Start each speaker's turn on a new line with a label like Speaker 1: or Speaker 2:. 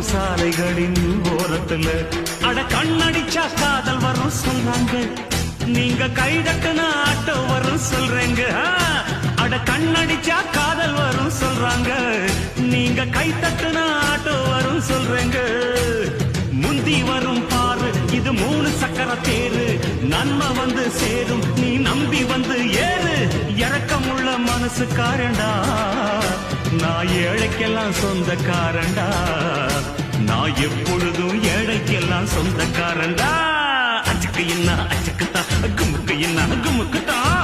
Speaker 1: நடக்கும் சாலைகளின் ஓரத்துல அட கண்ணடிச்சா காதல் வரும் சொல்றாங்க. நீங்க கை தட்டுனா ஆட்டோ வரும் சொல்றேங்க. அட கண்ணடிச்சா காதல் வரும் சொல்றாங்க. நீங்க கை தட்டுனா ஆட்டோ வரும் சொல்றேங்க. முந்தி வரும் பாரு இது 3 சக்கர தேரு. நன்மை வந்து சேரும் நீ நம்பி வந்து ஏறு. இறக்கமுள்ள மனசுக்காரண்டா நான் ஏழைக்கெல்லாம் சொந்தக்காரண்டா. நான் எப்பொழுதும் ஏழைக்கெல்லாம் சொந்தக்காரண்டா. அச்சுக்கு என்ன அச்சுக்குத்தான் குமுக்கு என்ன குமுக்குத்தான்.